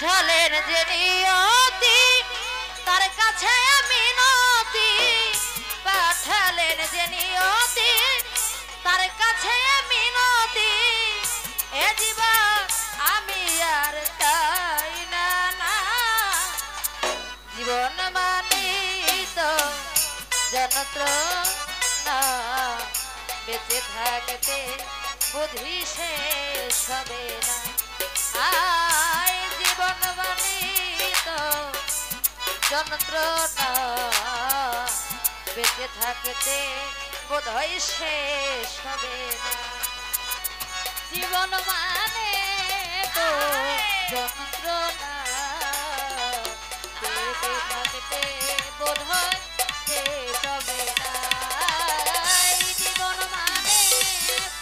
পাঠালেন যে নিয়তি তার কাছে মিনতি পাঠালেন যে নিয়তি তার কাছে মিনতি এ জীবন আমি আর চাই না না জীবন মানি তো যন্ত্রণা বেঁচে থাকতে বুদ্ধি শেষ হবে না আয় জীবন মানি তো যন্ত্রণা বেঁচে থাকতে বোধহয় শেষ হবে না জীবন মানে তো যন্ত্রণা বেঁচে থাকতে বোধহয় শেষ হবে না জীবন মানে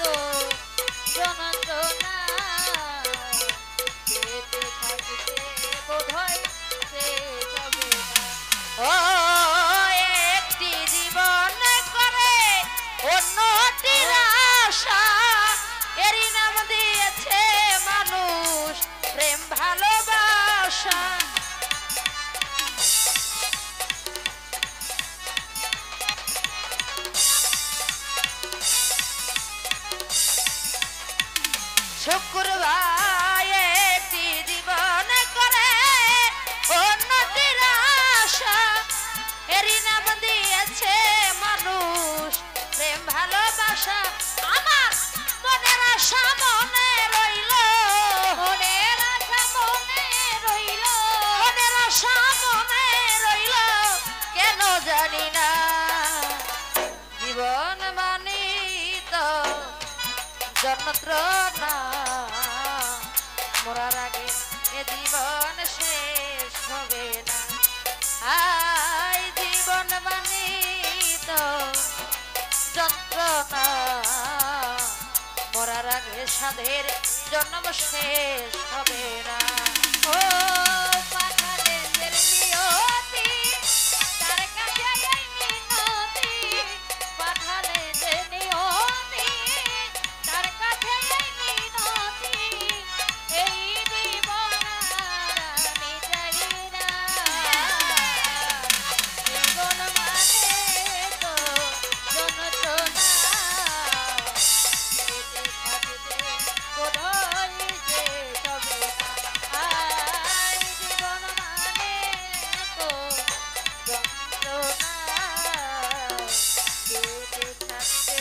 তো যন্ত্রণা বেঁচে থাকতে বোধহয় শেষ হবে না ও একটি জীবন করে অন্যটির আশা এরই নাম দিয়েছে মানুষ প্রেম ভালোবাসা শুক্রবার একটি জীবন করে অন্যটির আশা এরই নাম দিয়েছে মানুষ প্রেম ভালোবাসা আমার মনের আশা মনে রইল মনের আশা মনে রইল মনের আশা মনে রইল কেন জানি না জীবন মানি তো যন্ত্রণা মরার আগে এ জীবন শেষ হবে না আই জীবন মানি তো যন্ত্রণা মরার আগে সাধের জন্ম শেষ হবে না ও পাঠালেন যে নিয়তি তার কাছে মিনতি পাঠালেন যে নিয়তি তার কাছে মিনতি এই জীবন আমি চাই না জীবন মানে তো যন্ত্রণা বেঁচে থাকতে বোধহয় শেষ হবে না আয় জীবন মানে তো যন্ত্রণা বেঁচে থাকতে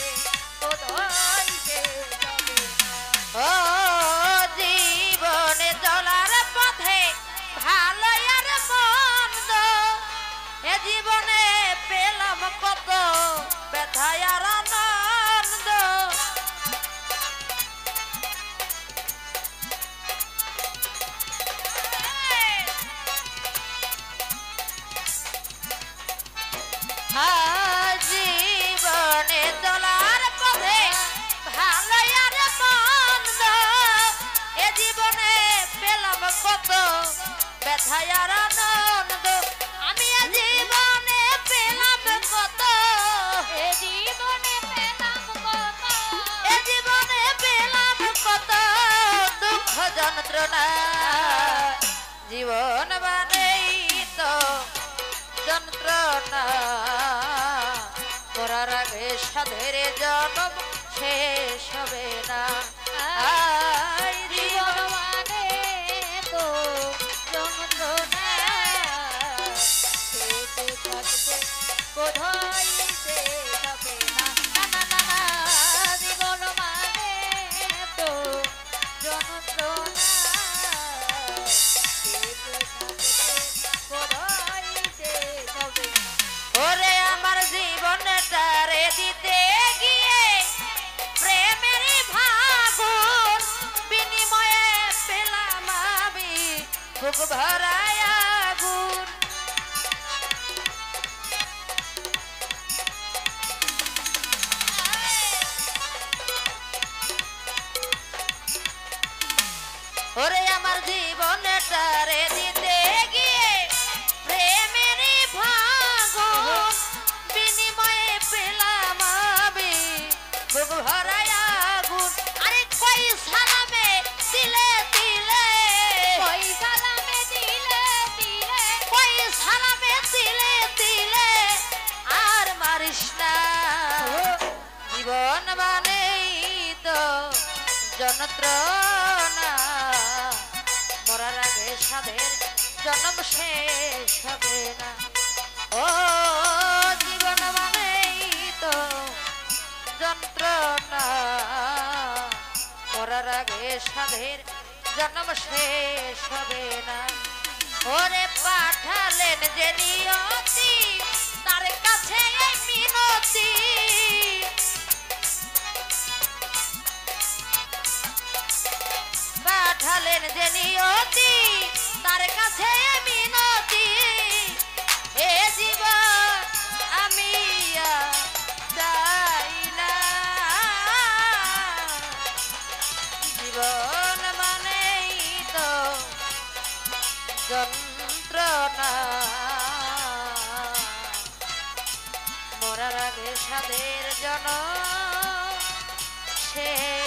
বোধহয় শেষ হবে না ও জীবনে চলার পথে ভালো আর মন্দ এ জীবনে পেলাম কত ব্যথা আর আনন্দ জীবনে চলার পথে ভালো আর মন্দ এ জীবনে পেলাম কত ব্যথা আর আনন্দ আমি জীবনে পেলাম কত এ জীবনে পেলাম কত এ জীবনে পেলাম কত দুঃখ যন্ত্রণা জীবন মানেই তো যন্ত্রণা করার আগে সাধের জন্ম শেষ হবে না আই জীবন মানে তো যন্ত্রণা বেঁচে থাকতে বোধহয় শেষ হবে না না না না জীবন মানে তো যন্ত্রণা বেঁচে থাকতে বোধহয় শেষ হবে না ওরে আমার জীবনটারে দিতে গিয়ে প্রেমের ভাগুন বিনিময়ে পেলাম আমি বুক ভরায় আগুন ওরে আমার জীবনটারে দিতে গিয়ে প্রেমের ভাগুন বিনিময়ে পেলাম আমি বুক ভরায় আগুন আরে কই সালামে তিলে তিলে কই সালামে জীবন মানেই তো যন্ত্রণা মরার আগে সাধের জন্ম শেষ হবে না ও জীবন মানেই তো যন্ত্রণা মরার আগে সাধের জন্ম শেষ হবে না ওরে পাঠালেন যে নিয়তি তার কাছে এই মিনতি পাঠালেন যে নিয়তি তার কাছে এই মিনতি এ জীবন আমি আর চাই না জীবন মানেই তো যন্ত্রণা মরার আগে সাধের জন্য সে